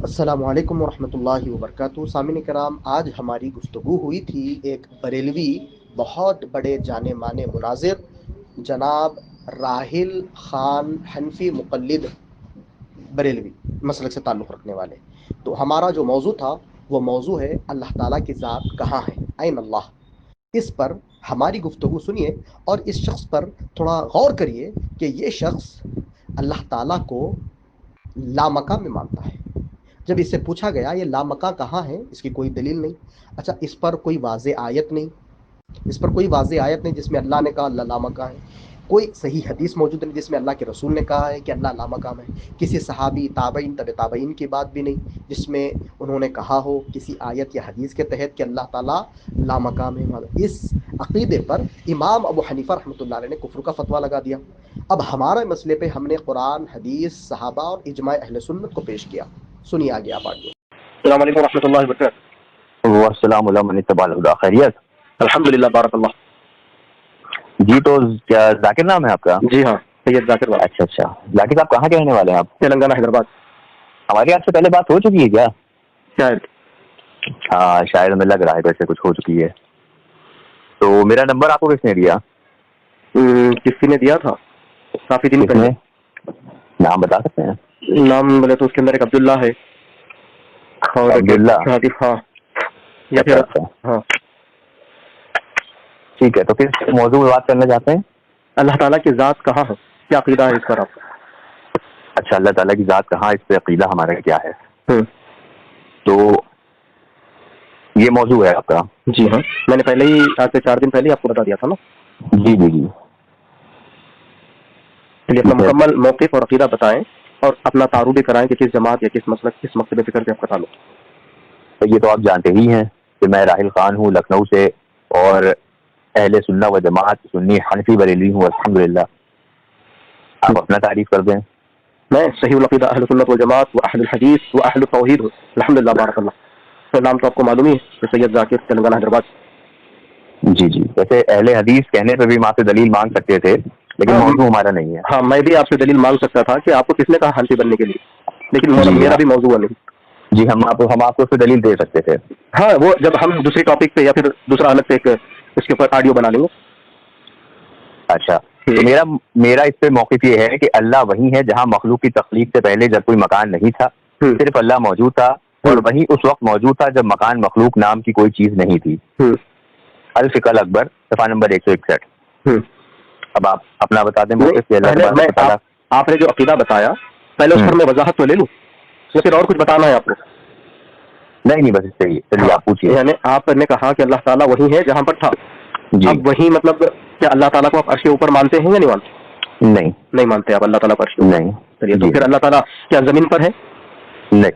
السلام علیکم ورحمۃ اللہ وبرکاتہ۔ سامعین کرام، آج ہماری گفتگو ہوئی تھی ایک بریلوی بہت بڑے جانے مانے مناظر جناب راحل خان حنفی مقلد بریلوی مسلک سے تعلق رکھنے والے۔ تو ہمارا جو موضوع تھا وہ موضوع ہے اللہ تعالیٰ کی ذات کہاں ہے، این اللہ۔ اس پر ہماری گفتگو سنیے اور اس شخص پر تھوڑا غور کریے کہ یہ شخص اللہ تعالیٰ کو لامکاں میں مانتا ہے۔ جب اس سے پوچھا گیا یہ لامکاں کہاں ہے، اس کی کوئی دلیل نہیں۔ اچھا، اس پر کوئی واضح آیت نہیں، جس میں اللہ نے کہا اللہ لامکاں ہے۔ کوئی صحیح حدیث موجود نہیں جس میں اللہ کے رسول نے کہا ہے کہ اللہ لامکام ہے۔ کسی صحابی، تابعین، طب تابعین کی بات بھی نہیں جس میں انہوں نے کہا ہو کسی آیت یا حدیث کے تحت کہ اللہ تعالیٰ لامکام ہے۔ اس عقیدے پر امام ابو حنیفہ رحمۃ اللہ علیہ نے کفر کا فتویٰ لگا دیا۔ اب ہمارے مسئلے پہ ہم نے قرآن، حدیث، صحابہ اور اجماع اہل سنت کو پیش کیا۔ سنیے آگے آپ آگے۔ السلام علیکم ورحمۃ اللہ وبرکاتہ۔ والسلام علیکم من اتبع الہدی۔ خیریت؟ الحمدللہ، بارک اللہ۔ جی، تو کیا ذاکر نام ہے آپ کا؟ جی ہاں، سید ذاکر بات۔ اچھا، ذاکر صاحب کہاں کے رہنے والے ہیں آپ؟ تلنگانہ، حیدرآباد۔ ہماری آپ سے پہلے بات ہو چکی ہے کیا؟ شاید ہاں، شاید ہمیں لگ رہا ہے ویسے کچھ ہو چکی ہے۔ تو میرا نمبر آپ کو کس نے دیا؟ کسی نے دیا تھا کافی دن پہلے۔ نام بتا سکتے ہیں؟ نام بولے تو اس کے اندر ایک عبداللہ ہے اور عبداللہ؟ عاطف، ہاں یا پھر ہاں۔ ٹھیک ہے، تو کس موضوع میں بات کرنا چاہتے ہیں؟ اللہ تعالیٰ کی ذات کہاں ہے، کیا عقیدہ ہے اس پر آپ؟ اچھا، اللہ تعالیٰ کی ذات کہاں، اس پہ عقیدہ ہمارا کیا ہے؟ تو یہ موضوع ہے آپ کا؟ جی ہاں، میں نے پہلے ہی آج سے 4 دن پہلے آپ کو بتا دیا تھا نا۔ جی جی جی، چلیے اپنا مکمل موقف اور عقیدہ بتائیں اور اپنا تعارف بھی کرائیں کہ کس جماعت یا کس مسلک، کس مکتبے فکر سے آپ کا تعلق۔ یہ تو آپ جانتے ہی ہیں کہ میں راحل خان ہوں لکھنؤ سے، اور اہل سنت و جماعت سنی حنفی بریلوی ہوں الحمدللہ۔ آپ اپنا تعریف کر دیں۔ میں صحیح العقیدہ اہل سنت والجماعت و اہل الحدیث و اہل التوحید ہوں الحمدللہ، بارک اللہ۔ تو نام تو آپ کو معلوم ہی ہے کہ سید ذاکر، تلنگانہ، حیدرآباد۔ جی جی، ویسے اہل حدیث کہنے پہ بھی ہم آپ سے دلیل مانگ سکتے تھے، لیکن موضوع ہمارا نہیں ہے۔ ہاں، میں بھی آپ سے دلیل مانگ سکتا تھا کہ آپ کو کس نے کہا حنفی بننے کے لیے، لیکن میرا بھی موضوع نہیں۔ جی، ہم آپ کو اس پہ دلیل دے سکتے تھے۔ ہاں، وہ جب ہم دوسری ٹاپک پہ یا پھر دوسرا الگ سے ایک اس کے اوپر آڈیو بنا لیں گے۔ اچھا، تو میرا اس پہ موقف یہ ہے کہ اللہ وہی ہے جہاں مخلوق کی تخلیق سے پہلے جب کوئی مکان نہیں تھا، صرف اللہ موجود تھا، اور وہی اس وقت موجود تھا جب مکان مخلوق نام کی کوئی چیز نہیں تھی۔ الفقہ الاکبر صفحہ نمبر 161۔ اب آپ اپنا بتا دیں موقف۔ آپ نے جو عقیدہ بتایا پہلے اس پر میں وضاحت تو لے لوں یا پھر اور کچھ بتانا ہے آپ کو؟ نہیں، بس اس سے ہی چلیے آپ پوچھیے۔ یعنی آپ نے کہا کہ اللہ تعالیٰ وہی ہے جہاں پر تھا، اب وہی مطلب کیا اللہ تعالیٰ کو آپ عرش کے اوپر مانتے ہیں یا نہیں مانتے؟ نہیں مانتے آپ اللہ تعالیٰ کو عرش کے اوپر؟ نہیں۔ چلیے، تو پھر اللہ تعالیٰ کیا زمین پر ہے؟ نہیں۔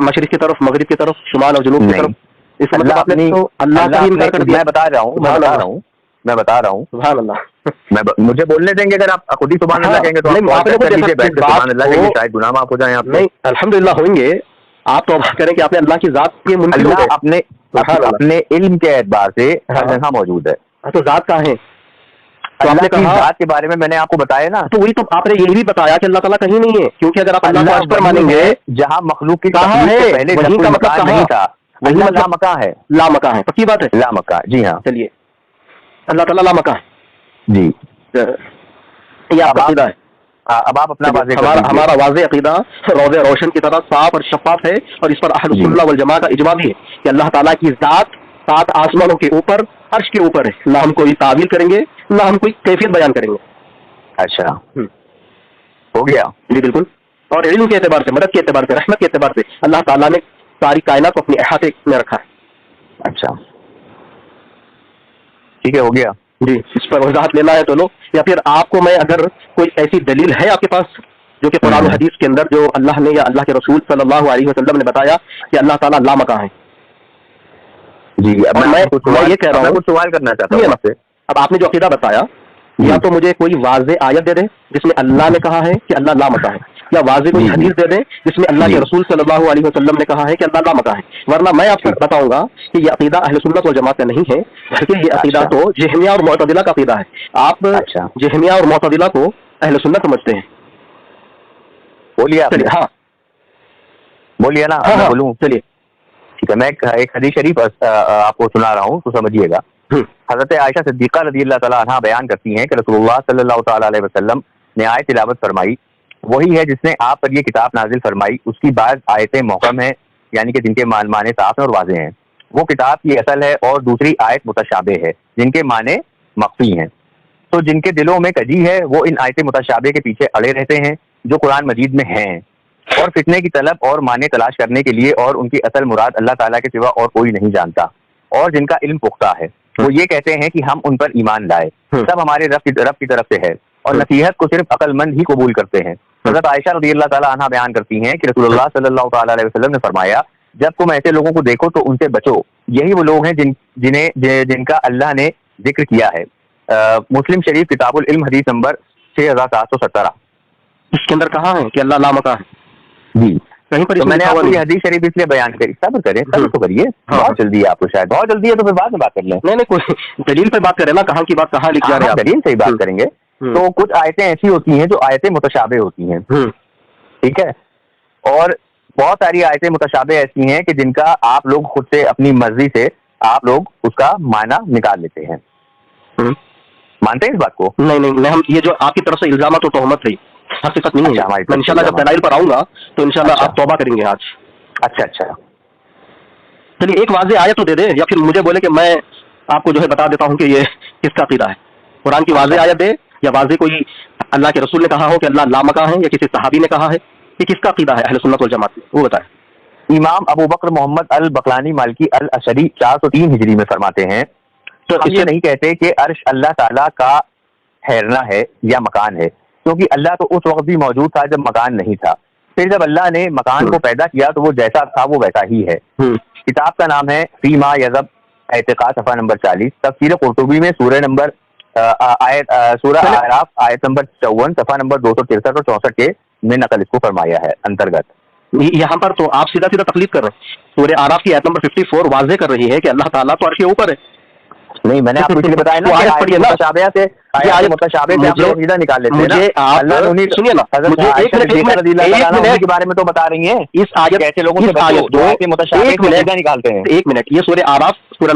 مشرق کی طرف، مغرب کی طرف، شمال اور جنوب کی طرف؟ اس کا مطلب آپ نے تو اللہ کا انکار کر دیا۔ میں بتا رہا ہوں سبحان اللہ۔ مجھے بولنے دیں گے، اگر آپ خود ہی سبحان اللہ کہیں گے تو سبحان اللہ کہیں گے، شاید گناہ معاف ہو جائیں آپ۔ نہیں، الحمدللہ ہوئیں گے۔ آپ تو کریں کہ آپ نے اللہ کی ذات کے منکر ہو گئے۔ اپنے علم کے اعتبار سے ہر جگہ موجود ہے۔ تو ذات کہاں ہے؟ اللہ کی ذات کے بارے میں نے آپ کو بتایا نا۔ تو وہی تو آپ نے یہ بھی بتایا کہ اللہ تعالیٰ کہیں نہیں ہے، کیونکہ اگر آپ اللہ کو عرش پر مانیں گے جہاں مخلوق کی تخلیق سے پہلے جب کوئی مکان نہیں تھا، وہی لامکاں ہے۔ لامکاں ہے، پکی بات ہے، لامکاں، جی ہاں۔ چلیے، اللہ تعالیٰ لامکاں ہے۔ جی، یہ آپ کا عقیدہ ہے۔ اب آپ اپنا ہمارا واضح عقیدہ روض روشن کی طرح صاف اور شفاف ہے، اور اس پر اہل سنت والجماعت کا اجماع بھی ہے کہ اللہ تعالیٰ کی ذات 7 آسمانوں کے اوپر عرش کے اوپر ہے۔ نہ ہم کوئی تعویل کریں گے، نہ ہم کوئی کیفیت بیان کریں گے۔ اچھا، ہو گیا؟ جی بالکل۔ اور علم کے اعتبار سے، مدد کے اعتبار سے، رحمت کے اعتبار سے اللہ تعالیٰ نے ساری کائنات کو اپنے احاطے میں رکھا ہے۔ اچھا، ٹھیک ہے، ہو گیا۔ جی، اس پر وضاحت لینا ہے تو لو، یا پھر آپ کو میں اگر کوئی ایسی دلیل ہے آپ کے پاس جو کہ قرآن و حدیث کے اندر جو اللہ نے یا اللہ کے رسول صلی اللہ علیہ وسلم نے بتایا کہ اللہ تعالیٰ لامکاں ہے۔ جی، اب میں یہ کہہ رہا ہوں، کچھ سوال کرنا چاہتا ہوں آپ سے۔ اب آپ نے جو عقیدہ بتایا، یا تو مجھے کوئی واضح آیت دے دیں جس میں اللہ نے کہا ہے کہ اللہ لامکاں ہے، یا واضح کوئی حدیث دے دیں جس میں اللہ کے رسول صلی اللہ علیہ وسلم نے کہا ہے کہ اللہ لامکاں ہے، ورنہ میں آپ سے بتاؤں گا کہ یہ عقیدہ اہل سنت والجماعت کا نہیں ہے، بلکہ یہ عقیدہ تو جہمیہ اور معتزلہ کا عقیدہ ہے۔ آپ جہمیہ اور معتزلہ کو اہل سنت سمجھتے ہیں؟ بولیے آپ۔ ہاں، بولیے نا. ہاں میں بولوں؟ چلیے ٹھیک ہے. میں ایک حدیث شریف آپ کو سنا رہا ہوں تو سمجھیے گا. حضرت عائشہ صدیقہ رضی اللہ تعالیٰ عنہا بیان کرتی ہیں کہ رسول اللہ صلی اللہ تعالیٰ علیہ وسلم نے آیت تلاوت فرمائی، وہی ہے جس نے آپ پر یہ کتاب نازل فرمائی. اس کی بعض آیتیں محکم ہیں، یعنی کہ جن کے معنی صاف ہیں اور واضح ہیں. وہ کتاب کی اصل ہے، اور دوسری آیت متشابہ ہے جن کے معنی مخفی ہیں. تو جن کے دلوں میں کجی ہے وہ ان آیت متشابہ کے پیچھے اڑے رہتے ہیں جو قرآن مجید میں ہیں، اور فتنے کی طلب اور معنی تلاش کرنے کے لیے، اور ان کی اصل مراد اللہ تعالیٰ کے سوا اور کوئی نہیں جانتا. اور جن کا علم پختہ ہے وہ یہ کہتے ہیں کہ ہم ان پر ایمان لائے، سب ہمارے رب کی طرف سے ہے، اور نصیحت کو صرف عقل مند ہی قبول کرتے ہیں. حضرت عائشہ رضی اللہ تعالیٰ عنہا بیان کرتی ہیں کہ رسول اللہ صلی اللہ تعالیٰ علیہ وسلم نے فرمایا، جب تم ایسے لوگوں کو دیکھو تو ان سے بچو، یہی وہ لوگ ہیں جن کا اللہ نے ذکر کیا ہے. مسلم شریف کتاب العلم حدیث نمبر 6717. اس کے اندر کہاں ہے کہ اللہ لامکاں ہے؟ جی کہیں پر تو میں نے آپ کو یہ حدیث شریف اس لیے بیان کری. صبر کریں، صبر تو کریے. بہت جلدی ہے آپ کو، شاید بہت جلدی ہے، تو پھر بعد میں بات کر لیں. نہیں کوئی دلیل پہ بات کریں نا، کہاں کی بات کہاں لکھ جا رہے ہیں. دلیل سے ہی بات کریں گے. تو کچھ آیتیں ایسی ہوتی ہیں جو آیتیں متشابہ ہوتی ہیں، ٹھیک ہے، اور بہت ساری آیتیں متشابہ ایسی ہیں کہ جن کا آپ لوگ خود سے اپنی مرضی سے آپ لوگ اس کا معنی نکال لیتے ہیں. مانتے ہیں اس بات کو؟ نہیں ہم یہ جو آپ کی طرف سے الزامات اور تہمت ہے حقیقت نہیں ہے. میں انشاءاللہ جب دلائل پر آؤں گا تو انشاءاللہ آپ توبہ کریں گے آج. اچھا چلیے ایک واضح آیت تو دے دے، یا پھر مجھے بولے کہ میں آپ کو جو ہے بتا دیتا ہوں کہ یہ کس کا عقیدہ ہے. قرآن کی واضح آیت دے، یا واضح کوئی اللہ کے رسول نے کہا ہو کہ اللہ لامکاں ہے، یا کسی صحابی نے کہا ہے، کہ کس کا عقیدہ ہے اہل سنت والجماعت میں، وہ بتائیں. امام ابو بکر محمد البقلانی مالکی الاشعری 403 ہجری میں فرماتے ہیں، تو ہم یہ نہیں کہتے کہ عرش اللہ تعالیٰ کا ٹھہرنا ہے یا مکان ہے، کیونکہ اللہ تو اس وقت بھی موجود تھا جب مکان نہیں تھا. پھر جب اللہ نے مکان کو پیدا کیا تو وہ جیسا تھا وہ ویسا ہی ہے. کتاب کا نام ہے فیما یذب اعتقاد، صفحہ نمبر 40. تفسیر قرطبی میں سورہ اعراف آیت نمبر 54، صفحہ نمبر 263 اور 64 کے میں نقل اس کو فرمایا ہے انترگت. یہاں پر تو آپ سیدھا تقلید کر رہے ہیں. سورہ اعراف کی آیت نمبر 54 واضح کر رہی ہے کہ اللہ تعالیٰ تو عرش کے اوپر ہے. نہیں، میں نے آپ کو اس لیے بتایا نا کہ متشابہ سے آپ لوگ سیدھا نکال لیتے ہیں. سنیے نا، حضرت کے بارے میں تو بتا رہی ہیں اس آیت ایسے لوگوں سے متشابہ سیدھا نکالتے ہیں. ایک منٹ، یہ سورہ اعراف سورہ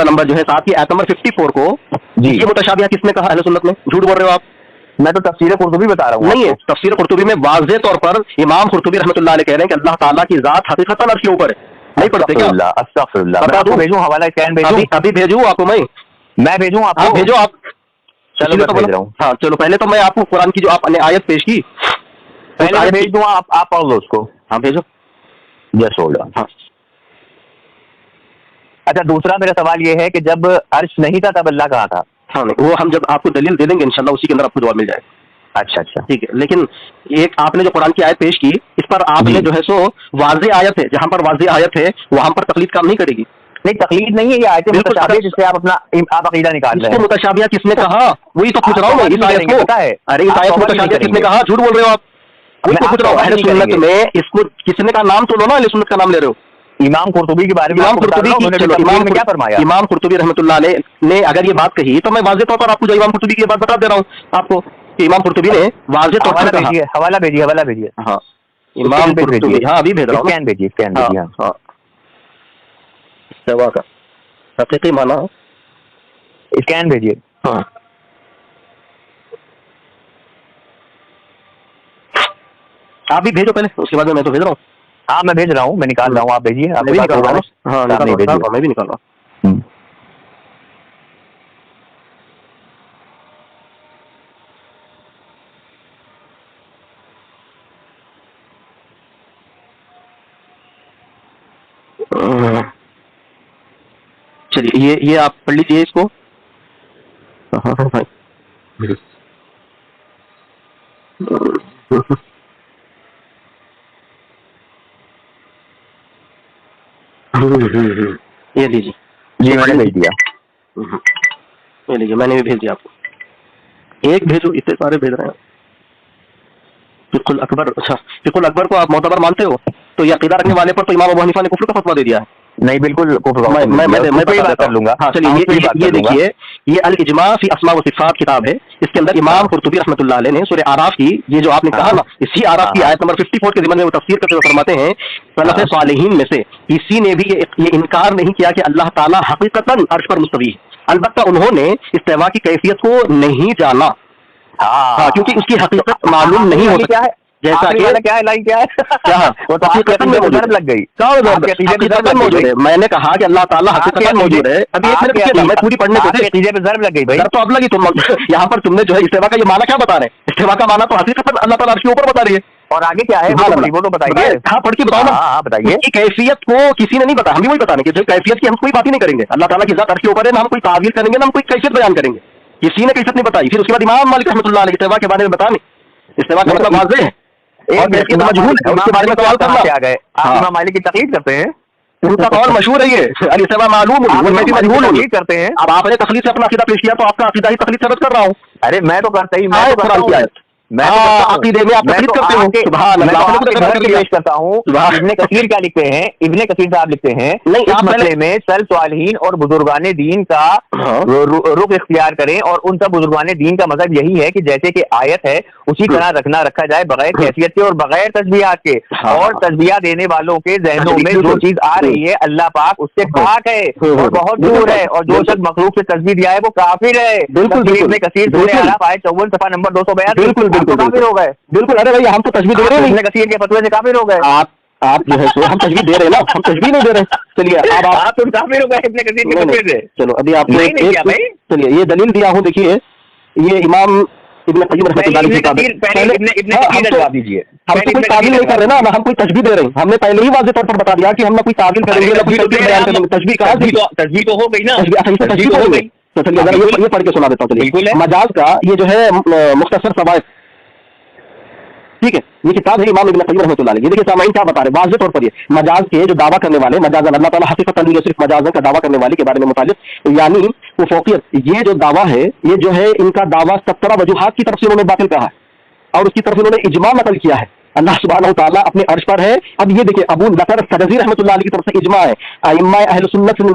نمبر جو ہے 7 کی آیت نمبر 54 کو یہ متشابہ کس نے کہا اہل سنت میں؟ جھوٹ بول رہے ہو آپ. میں تو تفسیر قرطبی بتا رہا ہوں. نہیں ہے، تفسیر قرطبی میں واضح طور پر امام قرطبی رحمۃ اللہ علیہ کہہ رہے ہیں کہ اللہ تعالیٰ کی ذات حقیقتاً عرش کے اوپر ہے. نہیں پڑھتے کیا؟ استغفر اللہ. بتا دوں، بھیجوں حوالہ اسکین بھیجوں؟ ابھی بھیجوں آپ کو. میں بھیجوں آپ کو؟ بھیجو آپ. چلو میں بھیج رہا ہوں. ہاں چلو، پہلے تو میں آپ کو قرآن کی جو آپ نے آیت پیش کی پہلے بھیج دوں، آپ پڑھ لو اس کو. ہاں بھیجو. یس ہوگا. ہاں. اچھا، دوسرا میرا سوال یہ ہے کہ جب عرش نہیں تھا تب اللہ کہاں تھا؟ ہاں وہ ہم جب آپ کو دلیل دے دیں گے انشاءاللہ اسی کے اندر آپ کو جواب مل جائے گا. اچھا ٹھیک ہے. لیکن ایک آپ نے جو قرآن کی آیت پیش کی اس پر آپ نے جو ہے سو واضح آیت ہے، جہاں پر واضح آیت ہے وہاں پر تقلید کام نہیں کرے گی. نہیں، تقلید نہیں ہے، یہ آیتیں متشابہ جس سے آپ عقیدہ نکال رہے ہیں. متشابہ کس نے کہا؟ وہی تو پوچھ رہا ہوں میں. اس آیت کو ارے اس آیت متشابہ کس نے کہا؟ جھوٹ بول رہے ہو آپ. وہی تو پوچھ رہا ہوں. اہل سنت میں اس کو کس نے کا نام تو لو نا، اہل سنت کا نام لے رہے ہو. امام قرطبی کے بارے میں امام قرطبی کیا فرمایا؟ امام قرطبی رحمۃ اللہ علیہ نے اگر یہ بات کہی تو میں واضح طور پر آپ کو جو امام قرطبی کی بات بتا دے رہا ہوں آپ کو کہ امام قرطبی نے واضح طور پر کہا. حوالہ بھیجیے. ہاں امام قرطبی. ہاں ابھی بھیج رہا ہوں. اسکین بھیجیے. ہاں سوا کا حقیقی معنی اسکین بھیجیے. ہاں آپ بھی بھیجو پہلے، اس کے بعد میں تو بھیج رہا ہوں. ہاں میں بھیج رہا ہوں، میں نکال رہا ہوں. آپ بھیجیے. میں بھی نکال رہا ہوں. ہاں میں بھی نکال رہا ہوں. چلیے یہ آپ پڑھ لیجیے اس کو. یہ لیجیے. جی میں نے بھیج دیا. یہ لیجیے، میں نے بھی بھیج دیا آپ کو. ایک بھیجو، اتنے سارے بھیج رہے ہیں. فقہ الاکبر. اچھا، فقہ الاکبر کو آپ معتبر مانتے ہو؟ تو یہ عقیدہ رکھنے والے پر تو امام ابو حنیفہ نے کفر کا فتویٰ دے دیا ہے. نہیں بالکل میں بات کر لوں گا. ہاں چلیے یہ دیکھیے یہ الاجماع فی اسماء و صفات کتاب ہے, اس کے اندر امام قرطبی رحمۃ اللہ علیہ نے سورہ اعراف کی یہ جو آپ نے کہا نا اسی اعراف کی آیت نمبر 54 کے ضمن میں وہ تفسیر کرتے ہوئے فرماتے ہیں سلف صالحین میں سے کسی نے بھی یہ انکار نہیں کیا کہ اللہ تعالیٰ حقیقتاً عرش پر مستوی ہے, البتہ انہوں نے استوا کی کیفیت کو نہیں جانا, ہاں کیونکہ اس کی حقیقت معلوم نہیں ہو سکتی. جیسا کیا ہے لائن کیا ہے لگ گئی موجود ہے, میں نے کہا کہ اللہ تعالیٰ حقیقت موجود ہے. ابھی میں پوری پڑھنے کو ضرب لگ گئی بھائی, تو اب لگی تم یہاں پر تم نے جو ہے استوا کا یہ معنی کیا بتا رہے ہیں, استوا کا معنی تو حقیقت اللہ تعالیٰ عرش کے اوپر بتا رہی ہے, اور آگے کیا ہے وہ تو بتائیے. ہاں پڑھ کے بتاؤ نا, بتائیے. کیفیت کو کسی نے نہیں بتایا, ہم بھی وہی بتانے کہ کیفیت کی ہم کوئی بات ہی نہیں کریں گے. اللہ تعالیٰ کی ذات عرش کے اوپر ہے, نہ ہم کوئی تعویل کریں گے نہ ہم کوئی کیفیت بیان کریں گے. کسی نے کیفیت نہیں بتائی. پھر اس کے بعد امام مالک رحمۃ اللہ علیہ استوا کے بارے میں بتانے, استوا کا مطلب واضح ہے مجہول ہے, اس کے بارے میں سوال کرنا آ گئے. آپ امام مالک کی تقلید کرتے ہیں, ان کا قول مشہور ہے یہ الاستوا معلوم مجہول کرتے ہیں. اب آپ نے تقلید سے اپنا عقیدہ پیش کیا تو آپ کا عقیدہ ہی تقلید ثابت کر رہا ہوں. ارے میں تو کرتا ہی عقیدے میں آپ تقلید کرتے ہو. سبحان اللہ, پیش کرتا ہوں. ابن کثیر کیا لکھتے ہیں, ابن کثیر صاحب لکھتے ہیں اس مسئلے میں سلف صالحین اور بزرگان دین کا رخ اختیار کریں, اور ان سب بزرگان دین کا مذہب یہی ہے کہ جیسے کہ آیت ہے اسی طرح رکھا جائے بغیر کیفیت کے اور بغیر تشبیہات کے, اور تشبیہ دینے والوں کے ذہنوں میں جو چیز آ رہی ہے اللہ پاک اس سے پاک ہے اور بہت دور ہے, اور جو شخص مخلوق سے تشبیہ دیا ہے وہ کافر ہے. ابن کثیر سورہ اعراف آیت 54 صفحہ نمبر 282 کافر ہو گئے. بالکل, ارے بھائی ہم تو تشبیہ دے رہے ہیں, ابن کثیر کے فتوے سے کافر ہو گئے. آپ جو ہے سو ہم تشبیہ دے رہے ہیں نا, ہم تشبیہ نہیں دے رہے. چلیے اب آپ تو کافر ہو گئے ابن کثیر کے فتوے سے. چلو ابھی آپ چلیے یہ دلیل دیا ہوں, دیکھیے یہ امام ابن قیم رحمۃ اللہ علیہ کی کتاب ہے. ہم تو کوئی تعویل نہیں کر رہے نا, ہم کوئی تشبیہ دے رہے ہیں. ہم نے پہلے ہی واضح طور پر بتا دیا کہ ہم نہ کوئی تعویل کریں گے نہ کوئی تشبیہ بیان کریں گے. تشبیہ تو ہو گئی نا, تشبیہ ہو گئی. تو چلیے ذرا یہ پڑھ کے سنا دیتا ہوں. چلیے مجاز کا یہ جو ہے مختصر فوائد, ٹھیک ہے, یہ کتاب ہے امام ابن قیم رحمۃ اللہ علیہ. یہ دیکھیے سامعین کیا بتا رہے ہیں واضح طور پر, یہ مجاز کے جو دعویٰ کرنے والے مجاز اللہ تعالیٰ حقیقت نہیں صرف مجاز کا دعویٰ کرنے والے کے بارے میں متعلق یعنی وہ فوقیت, یہ جو دعویٰ ہے یہ جو ہے ان کا دعویٰ 17 وجوہات کی طرف سے انہوں نے باطل کہا ہے, اور اس کی طرف انہوں نے اجماع نقل کیا ہے. اللہ سبحانہ و تعالیٰ اپنے عرش پر ہے. اب یہ دیکھیں ابو بکر سرزی رحمۃ اللہ علیہ کی طرف سے اجماع ہے, ائمہ اہل سنت سے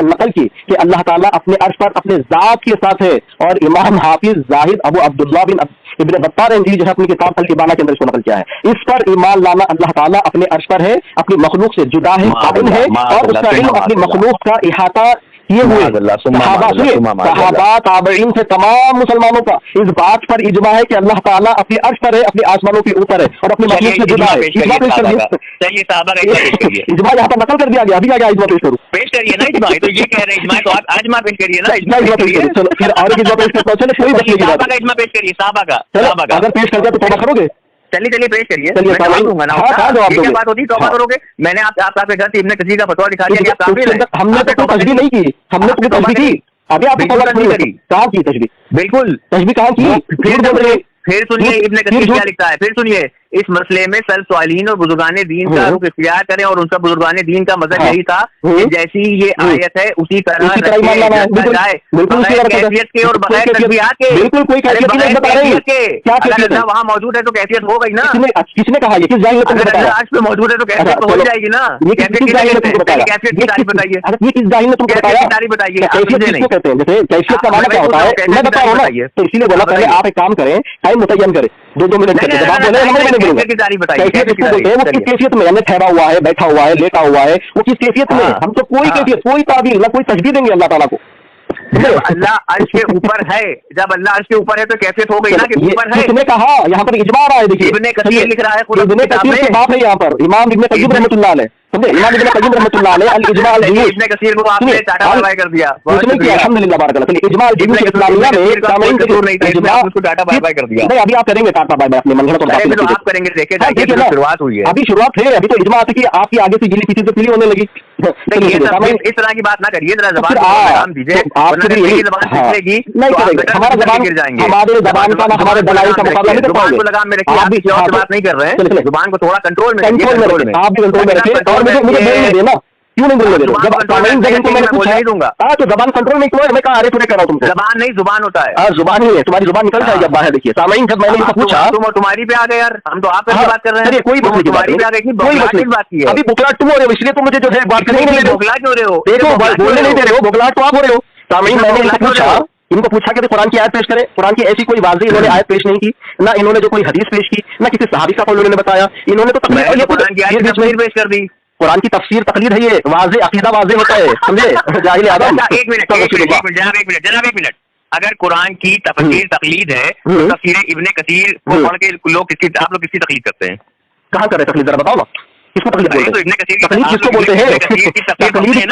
نقل کی کہ اللہ تعالیٰ اپنے عرش پر اپنے ذات کے ساتھ ہے, اور امام حافظ زاہد ابو عبداللہ بن ابن بطار جو ہے اپنی کتاب الابانہ کے اندر اس کو نقل کیا ہے. اس پر ایمان لانا اللہ تعالیٰ اپنے عرش پر ہے, اپنی مخلوق سے جدا ہے, قابل ہے, اور اس کا علم اپنی مخلوق کا احاطہ کیے ہوئے. صحابہ تابعین سے تمام مسلمانوں کا اس بات پر اجماع ہے کہ اللہ تعالیٰ اپنے عرش پر ہے, اپنے آسمانوں کے اوپر ہے, اور اپنی مخلوق سے جدا ہے. اجماع یہاں پر نقل کر دیا گیا. ابھی کیا اجماع پیش کروں, پیش کریے نا اجماع, تو یہ کہہ رہے ہیں اجماع تو آپ اجماع پیش کریے نا, پھر اور اجماع پیش کرتا ہوں. چلے کوئی صحابہ کا اجماع پیش کریے, صحابہ کا اگر پیش کر دیا تو توبہ کرو گے. چلیے پیش کریے, کیا بات ہوتی توبہ کرو گے. میں نے آپ کے گھر سے ابن کثیر کا فتویٰ دکھا دیا, ہم نے تو کوئی تشبیہ نہیں کی, ہم نے تو تشبیہ کی. ابھی آپ کہاں کی تشبیہ, بالکل تشبیہ کہاں کی. پھر سنیے ابن کثیر کیا لکھتا ہے, پھر سنیے اس مسئلے میں سلف صالحین اور بزرگان دین کا رخ اختیار کریں, اور ان کا بزرگان دین کا مذہب یہی تھا کہ جیسی یہ آیت ہے اسی طرح جائے بغیر کیفیت کے اور بغیر تشبیہات کے. بالکل کوئی کیفیت کے وہاں موجود ہے تو کیفیت ہو گئی نا. کس نے کہا یہ, کس ظاہر نے اگر آج پہ موجود ہے تو کیفیت ہو جائے گی نا. کیفیت کی تعریف بتائیے, یہ کس ظاہر نے تم کو بتایا, تعریف بتائیے. کیفیت کس کو کہتے ہیں, جیسے کیفیت کا معنی کیا ہوتا ہے میں بتا رہا ہوں نا, تو اسی لیے بولا پہلے آپ ایک کام کریں, ٹائم متعین کریں, 2 منٹ کریں, جب آپ بولے کی تعریف بتائیے. وہ کس کیفیت میں, ہمیں ٹھہرا ہوا ہے, بیٹھا ہوا ہے, لیٹا ہوا ہے, وہ کس کیفیت میں. ہم تو کوئی کیفیت, کوئی تعبیر نہ کوئی تشبیہ دیں گے اللہ تعالیٰ کو. جب اللہ عرش کے اوپر ہے, جب اللہ عرش کے اوپر ہے تو کیفیت ہو گئی نا کہ اوپر ہے. کس نے کہا, یہاں پر اجماع رہا ہے. دیکھیے ابن کثیر لکھ رہا ہے, ابن کثیر کی بات ہے یہاں پر, امام ابن قیم رحمۃ اللہ علیہ, امام ابن قیم رحمۃ اللہ علیہ الاجماع ابن کثیر کو آپ نے ٹاٹا بائے بائے کر دیا. الحمدللہ بارک اللہ. چلیے اجماع اسلامیہ میں اس کو ٹاٹا بائے بائے کر دیا. نہیں ابھی آپ کریں گے ٹاٹا بائے بائے اپنے منگل تو آپ کریں گے, دیکھیں شروعات ہوئی ہے, ابھی شروعات ہے, ابھی تو اجماع آتی کہ آپ کی آگے سے گلی پیچھے سے پیلی ہونے لگی. اس طرح کی بات نہ کریے, ذرا زبان دیجیے. نہیں کریں گے, ہمارا زبان ہمارے زبان کا ہمارے دلائل کا مقابلہ نہیں کر پاؤ گے. لگام میں رکھیے, آپ بھی بات نہیں کر رہے ہیں, زبان کو تھوڑا کنٹرول میں رکھیں, آپ بھی کنٹرول میں رکھیں, اور مجھے بولنے دینا. क्यों नहीं बोलने दे रहे? जब मैंने पूछा नहीं दूंगा, हाँ तो जबान कंट्रोल नहीं किया, मैं कहा अरे थोड़े कर रहा हूँ तुमको। जबान नहीं जुबान होता है। हाँ जुबान ही है, तुम्हारी जुबान निकल जाएगी अब बाहर। देखिए सामाइन, जब मैंने इनसे पूछा, तुम तुम्हारी पे आ गए यार, हम तो आप पे बात कर रहे हैं। कोई मसले की बात नहीं, कोई मसले बात की है। अभी बुकलाट तुम हो रहे हो, इसलिए तुम मुझे जो है बात करने नहीं दे रहे हो। बुकलाट हो रहे हो, देखो बोलने नहीं दे रहे हो, बुकलाट तो आप हो रहे हो। सामाइन मैंने इनको पूछा कि कुरान की आयत पेश करें, कुरान की ऐसी कोई वाज़ेह इन्होंने आयत पेश नहीं की, ना इन्होंने जो कोई हदीस पेश की, ना किसी सहाबी का कौल उन्होंने बताया। इन्होंने तो कुरान की आयत पेश कर दी। कुरान की तफसीर तकलीद है, ये वाज़ेह अकीदा वाज़ेह होता है, समझे जाहिल आदम। एक मिनट जनाब, अगर कुरान की तफसीर तकलीद है तो तफसीर इब्ने कसीर को पढ़ के लोग आप लोग किसकी तकलीद करते हैं? कहाँ करे तकलीद, जरा बताओ ना, किसको तकलीद बोलते हैं? तकलीद किसको बोलते हैं?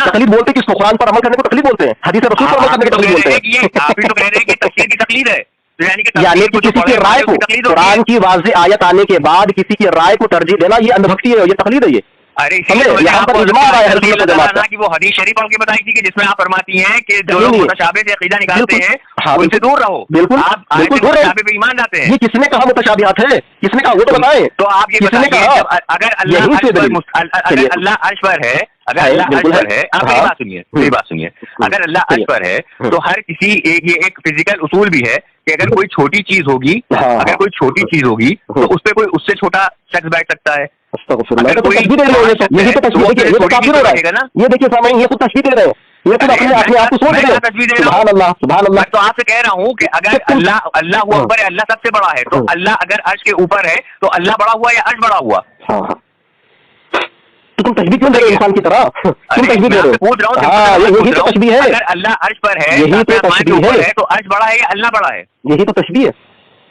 तकलीद बोलते किसको? कुरान पर अमल करने को तकलीद बोलते हैं, हदीस रसूल पर अमल करने की तकलीद बोलते हैं। आप भी तो कह रहे हैं कि तफसीर की तकलीद है, यानी कि किसी की राय को, कुरान की वाज़ेह आयत आने के बाद किसी की राय को तरजीह देना, ये अंधभक्ति है, ये तकलीद है। ये अरे यहाँ पर इजमा आ रहा है कि वो हदीस शरीफ पढ़ के बताई थी कि जिसमें आप फरमाती हैं कि जो लोग मुतशाबिह से अकीदा निकालते हैं उनसे दूर रहो। बिल्कुल आप मुतशाबिह पे ईमान लाते हैं। ये किसने कहा मुतशाबिहात है? किसने कहा वो तो बताएं। तो आप ये बताइए, अगर अल्लाह अर्श पर है, अगर अल्लाह अर्श पर है, आप मेरी बात सुनिए, अगर अल्लाह अर्श पर है तो हर किसी ये एक फिजिकल उसूल भी है कि अगर कोई छोटी चीज होगी, अगर कोई छोटी चीज होगी तो उस पर कोई उससे छोटा शख्स बैठ सकता है। यही तो तशबीह दे रहे हो, ये तो काफिर हो रहा है। ये देखिए सामने, ये तो तशबीह दे रहे हो, ये तो अपने आप को सोच रहे हो। सुभान अल्लाह, सुभान अल्लाह। तो आपसे कह रहा हूँ कि अगर अल्लाह हुआ ऊपर है, अल्लाह सबसे बड़ा है, तो अल्लाह अगर अर्श के ऊपर है तो अल्लाह बड़ा हुआ या अर्श बड़ा हुआ? तो तुम तशबीह क्यों दे रहे हो इंसान की तरह? तुम तशबीह दे रहे हो? पूछ रहा हूँ, यही तो तशबीह है। अगर अल्लाह अर्श पर है, यही तो तशबीह है, तो अर्श बड़ा है या अल्लाह बड़ा है? यही तो तशबीह है।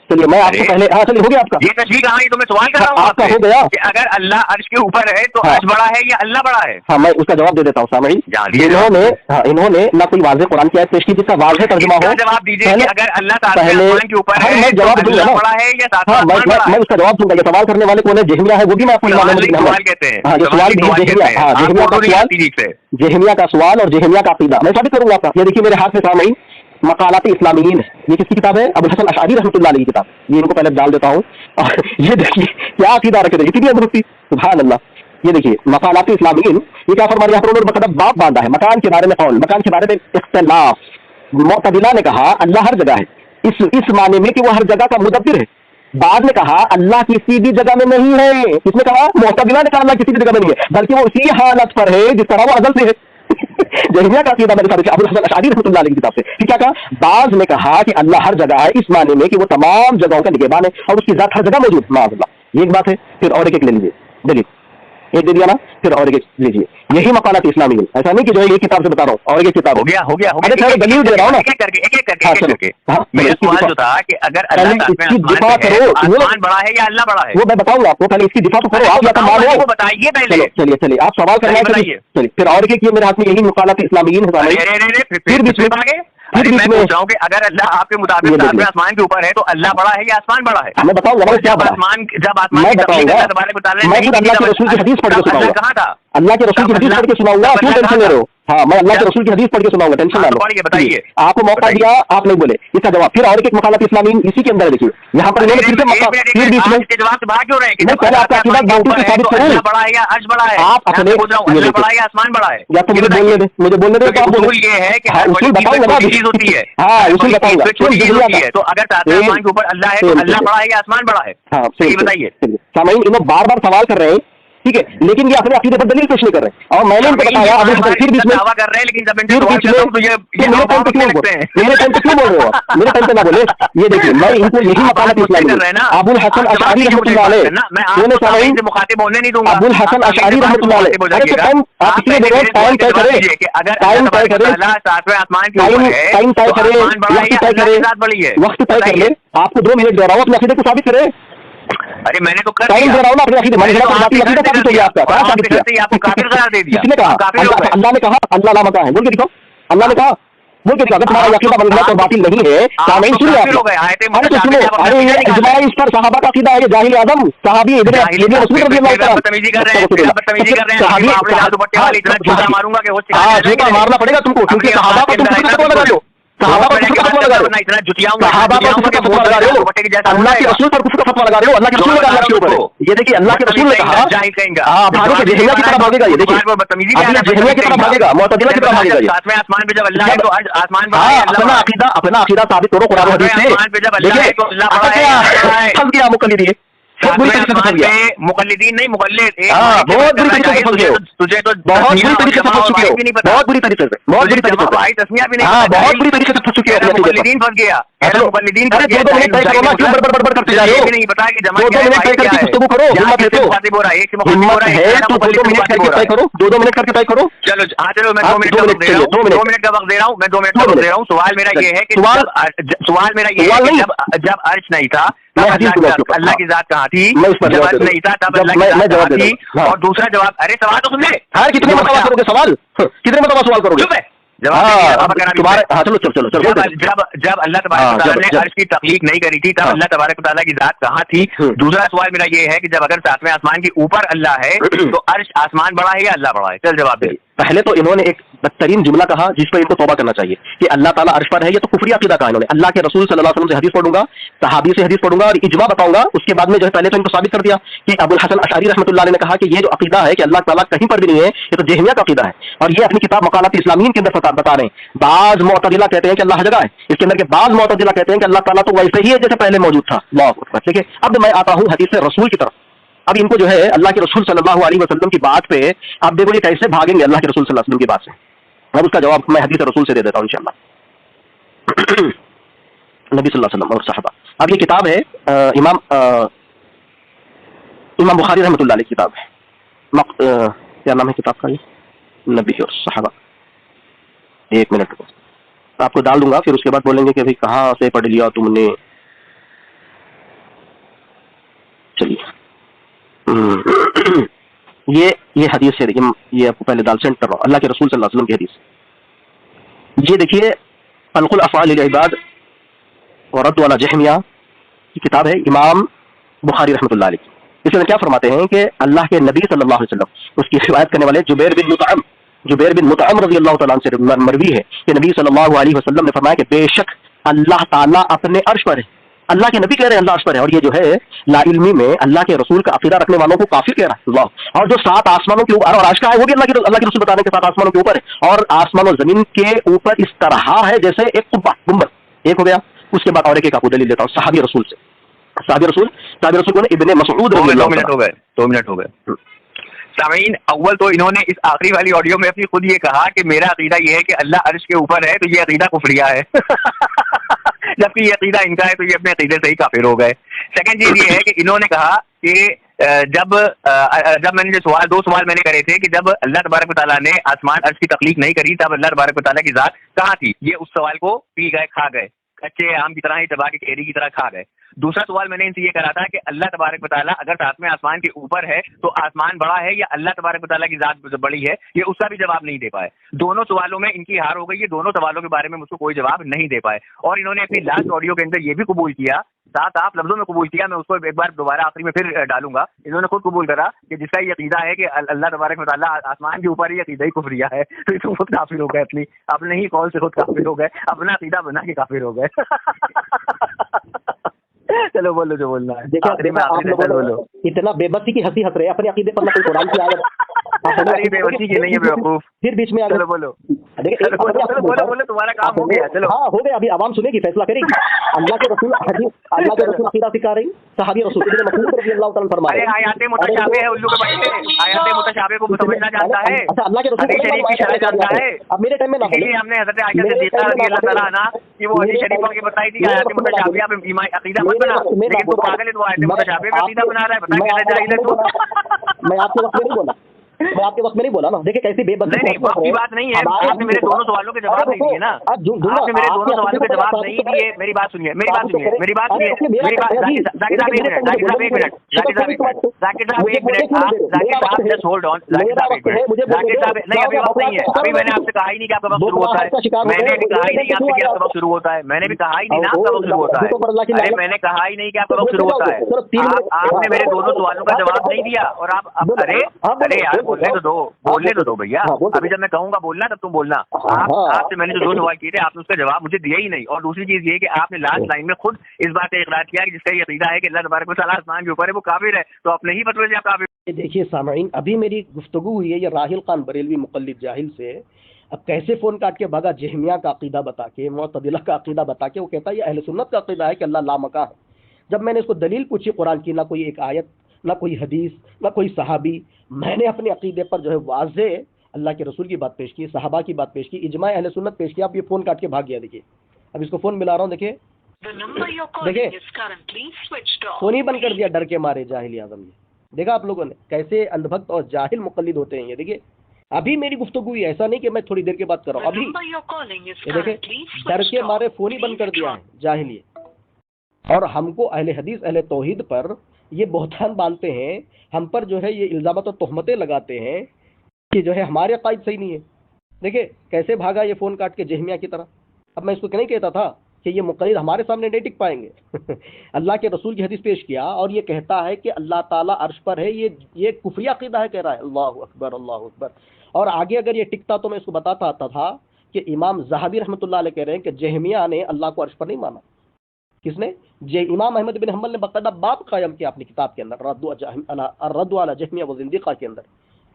चलिए मैं आपको पहले, हाँ चलिए हो गया आपका। ये तशबीह कहाँ है? तो मैं सवाल कर रहा हूँ आपका हो गया कि अगर अल्लाह अर्श के ऊपर है तो अर्श बड़ा है या अल्लाह बड़ा है? हाँ मैं उसका जवाब दे देता हूँ सामईन। इन्होंने ना कोई वाज़ेह कुरान की आयत पेश की जिसका वाज़ेह तर्जुमा हो। जवाब दीजिए कि अगर अल्लाह आसमान के ऊपर है, मैं जवाब दूंगा ना, बड़ा है या मैं उसका जवाब दूंगा। ये सवाल करने वाले कौन है? जहमिया है, वो भी मैं आपको सवाल कहते हैं। हाँ ये सवाल जहमिया का सवाल और जहमिया का अकीदा मैं साबित करूंगा आपका। ये देखिए मेरे हाथ में सामईन मकालात इस्लामीयीन है, ये किसकी किताब है? अबुल हसन अशअरी रहमतुल्लाह अलैह की किताब। ये इनको पहले डाल देता हूँ और ये देखिए क्या अकीदा रखे थे, इतनी अद्भुत, सुभान अल्लाह। ये देखिए मकालात इस्लामीयीन, ये क्या फरमा रहे हैं? उन्होंने बकायदा बाप बांधा है मकान के बारे में, कौल मकान के बारे में इख्तिलाफ। मुअतज़िला ने कहा अल्लाह हर जगह है, इस माने में कि वो हर जगह का मुदब्बिर है। बाद में कहा अल्लाह किसी भी जगह में नहीं है। किसने कहा? मुअतज़िला ने कहा अल्लाह किसी भी जगह में नहीं है, बल्कि वो उसी हालत पर है जिस तरह वो अज़ल से है। जहमिया का अकीदा मेरे साथ अबुल हसन अशअरी रहमतुल्लाह अलैह की किताब से। फिर क्या कहा? बाज़ ने कहा कि अल्लाह हर जगह है, इस माने में कि वो तमाम जगहों का निगहबान है और उसकी जात हर जगह मौजूद, माअल्लाह। ये एक बात है। फिर और एक ले लीजिए, दलील एक दे दिया ना, फिर और एक लीजिए। यही मकालात इस्लामी है, ऐसा नहीं कि जो है एक किताब से बता रहा हूँ और एक किताब। हो गया अरे दलील दे रहा हूँ ना, एक करके। मेरा सवाल जो था कि अगर अल्लाह दिफा करो, आसमान बड़ा है या अल्लाह बड़ा है? वो मैं बताऊंगा आपको, पहले इसकी दिफा तो करो आप, या तो मान लो बताइए पहले। चलिए आप सवाल करना है, चलिए फिर और एक मेरे हाथ में यही मकालात इस्लामीयीन है। फिर बीच में मैं पूछ रहा हूँ कि अगर अल्लाह आपके मुताबिक आसमान के ऊपर है तो अल्लाह बड़ा है या आसमान बड़ा है? मैं बताऊंगा क्या बड़ा। जब आसमान मैं बताऊंगा, मैं खुद अल्लाह के रसूल की हदीस पढ़ के सुनाऊंगा। कहाँ था? अल्लाह के रसूल की हदीस पढ़ के सुनाऊंगा, क्यों टेंशन ले रहे हो? हाँ मैं अल्लाह के रसूल की हदीस पढ़ के सुनाऊंगा, टेंशन ना लो। बताइए, आपको मौका दिया, आप नहीं बोले, इसका जवाब। फिर और एक मकालात इस्लामीयीन इसी के अंदर देखिए, यहाँ पर इन्होंने फिर बीच में जवाब से भाग क्यों रहे हैं? मैं पहले आपका अकीदा बातों से साबित करूँ। बड़ा है या अर्श बड़ा है? आप अपने अल्लाह बड़ा है या आसमान बड़ा है? या तो मुझे बोलने दे, मुझे बोलने दे। उसूल ये है कि उसूल बताऊंगा ना, चीज होती है। हाँ उसूल बताऊंगा। तो अगर आसमान के ऊपर अल्लाह है तो अल्लाह बड़ा है या आसमान बड़ा है? हाँ ये बताइए। सामईन इन्होंने बार बार सवाल कर रहे हैं, ठीक है, लेकिन ये अपने अकीदे पर दलील पेश नहीं कर रहे। और मैंने उनको बताया फिर बीच में दावा कर रहे हैं, लेकिन जब मेरे टाइम पे क्यों बोल रहे हो? मेरे टाइम पे ना बोले। ये देखिए मैं इनको यही मकालात इस्लामी अबुल हसन अशअरी रहमतुल्लाह अलैह, मुखातिब होने नहीं दूंगा। अबुल हसन अशअरी रहमतुल्लाह अलैह, आप इसलिए बोल रहे हैं टाइम तय करें, टाइम तय करें, आसमान के ऊपर है, टाइम तय करें, वक्त तय करें, वक्त तय कर ले। आपको 2 मिनट दे रहा हूँ, अपने अकीदे को साबित करें। अरे मैंने तो टाइम दे रहा हूँ ना अपने अकीदे, मैंने साबित हो गया आपका। कहाँ साबित किया? आपको काफिर करार दे दिया। किसने कहा? अल्लाह ने कहा अल्लाह ला मका है, बोल के दिखाओ। अल्लाह ने कहा, बोल के दिखाओ। अगर तुम्हारा अकीदा गलत और बातिल नहीं है, सामईन सुन लो। अरे तो सुनो, अरे ये इजमा इस पर सहाबा का अकीदा है, जाहिल आदम सहाबी इधर रसूल रज़ियल्लाहु ताला बदतमीजी कर रहे हैं, मारूंगा कि होश मारना पड़ेगा तुमको, क्योंकि सहाबा को तुम किसी को लगा लो। सहाबा पर कुफ्र का फतवा लगा रहे हो, इतना जुटियाऊं, सहाबा पर कुफ्र का फतवा लगा रहे हो, अल्लाह के रसूल पर कुफ्र का फतवा लगा रहे हो, अल्लाह के रसूल ने कहा ऊपर है। ये देखिए अल्लाह के रसूल ने कहा, हाँ भागेगा, जहन्नम की तरफ भागेगा, ये देखिए जहन्नम की तरफ भागेगा, मुअतज़िला की तरफ भागेगा। सातवें आसमान पे जब अल्लाह है तो आसमान पर अपना अकीदा साबित करो कुरान हदीस से। देखिए फंस गया मुकल्लिद, बहुत बुरी तरीके से फंस गया, मुकल्लिदीन नहीं मुकल्लिद, बहुत बुरी तरीके से फंस गए हो, तुझे तो बहुत बुरी तरीके से फंस चुके हो, बहुत बुरी तरीके से, बहुत बुरी तरीके से, भाई तस्मिया भी नहीं, हाँ बहुत बुरी तरीके से फंस चुके हो, मुकल्लिदीन फंस गया, मुकल्लिदीन फंस गया। 2 मिनट तय करो ना, क्यों बड़बड़ करते जा रहे हो? नहीं पता कि जमा 2 मिनट तय करके गुफ्तगू करो, हिम्मत है तो, हिम्मत है तो 2 मिनट करके तय करो, 2 मिनट करके तय करो। चलो हाँ चलो, मैं 2 मिनट का वक्त दे रहा हूँ, 2 मिनट का वक्त दे रहा हूँ, मैं 2 मिनट का वक्त दे रहा हूँ। सवाल मेरा ये है कि सवाल मेरा ये है कि जब अर्श नहीं था अल्लाह की जात कहाँ थी, जब अर्श नहीं था तब अल्लाह की जात कहाँ थी, और दूसरा जवाब, अरे सवाल तो सुन ले, कितने मरतबा करोगे सवाल, कितने मरतबा सवाल करोगे? चुप है, तुम्हारे, हाँ चलो चलो चलो, जब अल्लाह तबारक व तआला ने अर्श की तख्लीक नहीं करी थी तब अल्लाह तबारक व तआला की जात कहाँ थी? दूसरा सवाल मेरा ये है कि जब अगर 7वें आसमान के ऊपर अल्लाह है तो अर्श आसमान बड़ा है या अल्लाह बड़ा है? चल जवाब दे। पहले तो इन्होंने एक बदतरीन जुमला कहा जिस पर इनको तौबा करना चाहिए कि अल्लाह ताला अर्श पर है, ये तो कुफरी अकीदा कहा इन्होंने। अल्लाह के रसूल सल्लल्लाहु अलैहि वसल्लम से हदीस पढ़ूंगा, सहाबी से हदीस पढ़ूंगा और इजमा बताऊंगा, उसके बाद में जो है पहले तो इनको साबित कर दिया कि अबुल हसन अशअरी रहमतुल्लाह अलैह ने कहा कि ये जो अकीदा है कि अल्लाह ताला कहीं पर भी नहीं है, ये तो जहमिया का अकीदा है, और ये अपनी किताब मकालात इस्लामीन के अंदर बता रहे हैं। बाज मुअतज़िला कहते हैं कि अल्लाह हर जगह है, इसके अंदर के बाज मुअतज़िला कहते हैं कि अल्लाह ताला तो वैसे ही है जैसे पहले मौजूद था। अल्लाहु अकबर। ठीक है, अब मैं आता हूँ हदीस रसूल की तरफ। अब इनको जो है अल्लाह के रसूल सल्लल्लाहु अलैहि वसल्लम की बात पे आप देखो ये कैसे भागेंगे अल्लाह के रसूल सल्लल्लाहु अलैहि वसल्लम की बात से। अब उसका जवाब मैं हदीस रसूल से दे देता हूँ इंशाअल्लाह। नबी सल्लल्लाहु अलैहि वसल्लम और सहाबा। अब ये किताब है इमाम बुखारी रहमतुल्लाह अलैह की किताब है। क्या नाम है किताब का? ये नबी और सहाबा। 1 मिनट आपको डाल दूंगा, फिर उसके बाद बोलेंगे कि भाई कहाँ से पढ़ लिया तुमने। चलिए ये हदीस है, देखिए ये आपको पहले दाल सेंड कर रहा हूँ, अल्लाह के रसूल सल्लल्लाहु अलैहि वसल्लम की हदीस। ये देखिए अल्कुल अफ़आल लिल इबाद और रद्द अला जहमिया की किताब है इमाम बुखारी रहमतुल्लाह अलैह। इसमें क्या फरमाते हैं कि अल्लाह के नबी सल्लल्लाहु अलैहि वसल्लम, उसकी रिवायत करने वाले जुबैर बिन मुतअम रज़ी अल्लाह तआला अन्हु से मरवी है कि नबी सल्लल्लाहु अलैहि वसल्लम ने फरमाया कि बेशक अल्लाह ताला अपने अर्श पर है। अल्लाह के नबी कह रहे हैं अल्लाह अर्श पर है, और ये जो है लाइल्मी में अल्लाह के रसूल का अकीदा रखने वालों को काफिर कह रहा है। अल्लाह। और जो 7 आसमानों के ऊपर और अर्श का है वो भी अल्लाह के रसूल बता रहे हैं कि 7 आसमानों के ऊपर है, और आसमान और जमीन के ऊपर इस तरह है जैसे एक कुब्बा गुंबद। एक हो गया, उसके बाद और एक आपको दलील देता हूँ सहाबी रसूल से। सहाबी रसूल को इब्ने मसऊद रज़ी अल्लाह। 2 मिनट हो गए। सामीन, अव्वल तो इन्होंने इस आखिरी वाली ऑडियो में अपनी खुद ये कहा कि मेरा अकीदा ये है कि अल्लाह अर्श के ऊपर है, तो ये अकीदा कुफरिया है। जबकि ये अकीदा इनका है, तो ये अपने अकीदे से ही काफिर हो गए। सेकंड चीज ये है कि इन्होंने कहा कि जब मैंने जो 2 सवाल मैंने करे थे कि जब अल्लाह तबारक व तआला ने आसमान अर्श की तख्लीक नहीं करी तब अल्लाह तबारक व तआला की जात कहाँ थी, ये उस सवाल को पी गए, खा गए, कच्चे आम की तरह ही दबा के केरी की तरह खा गए। दूसरा सवाल मैंने इनसे ये करा था कि अल्लाह तबारक व तआला अगर 7वें आसमान के ऊपर है तो आसमान बड़ा है या अल्लाह तबारक व तआला की जात बड़ी है, ये उसका भी जवाब नहीं दे पाए। दोनों सवालों में इनकी हार हो गई है, दोनों सवालों के बारे में मुझको कोई जवाब नहीं दे पाए। और इन्होंने अपनी लास्ट ऑडियो के अंदर ये भी कबूल किया, 7 आप लफ्जों में कबूल किया, मैं उसको एक बार दोबारा आखिरी में फिर डालूंगा। इन्होंने खुद कबूल करा कि जिसका ये अकीदा है कि अल्लाह तबारक व तआला आसमान के ऊपर ही अकीदा ही कुफरिया है, तो ये खुद काफिर हो गए, अपने ही कौल से खुद काफिर हो गए, अपना अकीदा बना के काफिर हो गए। चलो बोलो जो बोलना है। बोलो। इतना बेबसी की हंसी हंस रहे हैं अपने अकीदे पर, कोई कुरान की आयत बेबसी की नहीं है बेवकूफ। फिर बीच में बोलो बोलो तुम्हारा काम हो गया। चलो हाँ हो गया, अभी आवाम सुनेगी, फैसला करेगी। अल्लाह के रसूल अकीदा सिखा रही, सहाबी रसूल रज़ी अल्लाह तआला फरमा रहे हैं आयाते मुतशाबिह है, उल्लू के बच्चे आयाते मुतशाबिह को समझना जानता है। अच्छा, अल्लाह के रसूल शरीफ की शरह जानता है। अब मेरे टाइम में ना इसलिए हमने हज़रत आयशा से देखा रज़ी अल्लाह तआला अन्हा कि वो हदीस शरीफ की बताई थी आयाते मुतशाबिह पे अकीदा मत बना, लेकिन तू पागल है, तो आयते मुतशाबिह पे अकीदा बना रहा है, बता कैसे जाहिल है तू। मैं आपके वक्त में नहीं बोला, मैं आपके वक्त में नहीं बोला ना। देखिए कैसी बेबसी की बात नहीं है, आपने मेरे दोनों सवालों के जवाब नहीं दिए ना, आपने मेरे दोनों सवालों के जवाब नहीं दिए। मेरी बात सुनिए, मेरी बात सुनिए, मेरी बात सुनिए, मेरी बात जाकिर साहब 1 मिनट, जाकिर साहब 1 मिनट, जाकिर साहब 1 मिनट, जाकिर साहब 1 मिनट, आप जाकिर साहब जस्ट होल्ड ऑन, जाकिर साहब 1 मिनट, जाकिर साहब नहीं अभी वक्त नहीं है, अभी मैंने आपसे कहा ही नहीं कि आपका वक्त शुरू होता है, मैंने भी कहा ही नहीं आपसे कि आपका वक्त शुरू होता है, मैंने भी कहा ही नहीं ना आपका वक्त शुरू होता है, अरे मैंने कहा ही नहीं कि आपका वक्त शुरू होता है। आपने मेरे दोनों सवालों का जवाब नहीं दिया और आप अरे यार बोल बोलने तो दो, बोलने तो दो भैया। हाँ, बोल अभी जब मैं कहूंगा बोलना तब तुम बोलना। आपसे मैंने जो 2 सवाल किए थे आपने उसका जवाब मुझे दिया ही नहीं। और दूसरी चीज ये कि आपने लास्ट लाइन में खुद इस बात का इकरार किया कि जिसका ये अकीदा है कि अल्लाह तबारक व तआला आसमान के ऊपर है वो काफिर है, तो अपने ही फतवे से आप काफिर। देखिए सामईन, अभी मेरी गुफ्तगू हुई है ये राहिल खान बरेलवी मुक़ल्लिद जाहिल से। अब कैसे फ़ोन काट के भागा जहमिया का अकीदा बता के, मुअतज़िला का अकीदा बता के। वो कहता है ये अहले सुन्नत का अकीदा है कि अल्लाह लामका है। जब मैंने इसको दलील पूछी कुरान की, ना कोई एक आयत, ना कोई हदीस, ना कोई सहाबी, मैंने अपने अकीदे पर जो है वाज़े अल्लाह के रसूल की बात पेश की, सहाबा की बात पेश की, इजमा अहले सुन्नत पेश किया। अब ये फ़ोन काट के भाग गया। देखिए अब इसको फ़ोन मिला रहा हूँ, देखिए देखिए फ़ोन ही बंद कर दिया डर के मारे जाहिल आज़म। ये देखा आप लोगों ने कैसे अंधभक्त और जाहिल मुक़ल्लिद होते हैं। ये देखिए अभी मेरी गुफ्तगू हुई, ऐसा नहीं कि मैं थोड़ी देर के बाद कर रहा हूँ, अभी ये देखिए डर के मारे फ़ोन ही बंद कर दिया है जाहिल ये। और हमको अहले हदीस अहले तौहीद पर ये बहतान बांधते हैं, हम पर जो है ये इल्ज़ामात और तोहमतें लगाते हैं कि जो है हमारे अक़ाइद सही नहीं है। देखिए कैसे भागा ये फ़ोन काट के जहमिया की तरह। अब मैं इसको नहीं कहता था कि ये मुक़ल्लिद हमारे सामने नहीं टिक पाएंगे। अल्लाह के रसूल की हदीस पेश किया और ये कहता है कि अल्लाह ताला अर्श पर है, ये कुफरी अक़ीदा है, कह रहा है। अल्लाहु अकबर, अल्लाहु अकबर। और आगे अगर ये टिकता तो मैं इसको बताता था कि इमाम ज़हाबी रहमतुल्लाह अलैह कह रहे हैं कि जहमिया ने अल्लाह को अर्श पर नहीं माना। किसने? इमाम अहमद बिन हम्बल ने बाकायदा बाब कायम किया अपनी किताब के अंदर, रद्दु अला जहमिया व ज़िंदीक़ा के अंदर।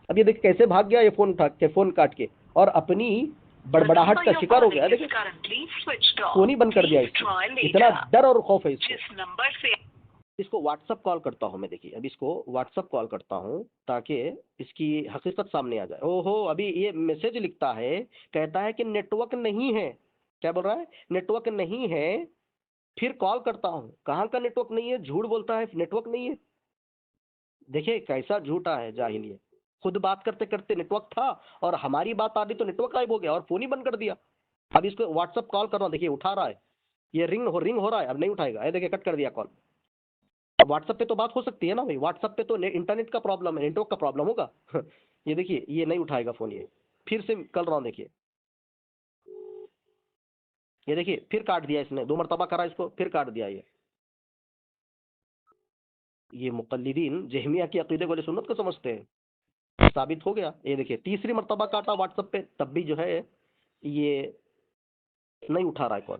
अब ये देखिए कैसे भाग गया ये फ़ोन उठा के, फ़ोन काट के, और अपनी बड़बड़ाहट का शिकार हो गया। देखिए फ़ोन ही बंद कर दिया इसको, इतना डर और खौफ है इसको। इसको व्हाट्सअप कॉल करता हूँ मैं। देखिए अब इसको व्हाट्सअप कॉल करता हूँ ताकि इसकी हकीकत सामने आ जाए। ओहो अभी ये मैसेज लिखता है, कहता है कि नेटवर्क नहीं है। क्या बोल रहा है? नेटवर्क नहीं है। फिर कॉल करता हूँ, कहाँ का नेटवर्क नहीं है? झूठ बोलता है, नेटवर्क नहीं है। देखिए कैसा झूठा है जाहिल ये। खुद बात करते करते नेटवर्क था और हमारी बात आ गई तो नेटवर्क गायब हो गया और फ़ोन ही बंद कर दिया। अब इसको व्हाट्सअप कॉल कर रहा हूँ, देखिए उठा रहा है, ये रिंग हो रहा है, अब नहीं उठाएगा। देखिए कट कर दिया कॉल। व्हाट्सएप पे तो बात हो सकती है ना भाई, व्हाट्सएप पे तो इंटरनेट का प्रॉब्लम है, नेटवर्क का प्रॉब्लम होगा। ये देखिए ये नहीं उठाएगा फ़ोन। ये फिर से कर रहा हूँ, देखिए ये देखिए फिर काट दिया इसने, 2 मरतबा करा इसको, फिर काट दिया। ये मुक़ल्लिदीन जहमिया के अक़ीदे को सुन्नत को समझते हैं, साबित हो गया। ये देखिए तीसरी मरतबा काटा व्हाट्सएप पे, तब भी जो है ये नहीं उठा रहा है कॉल।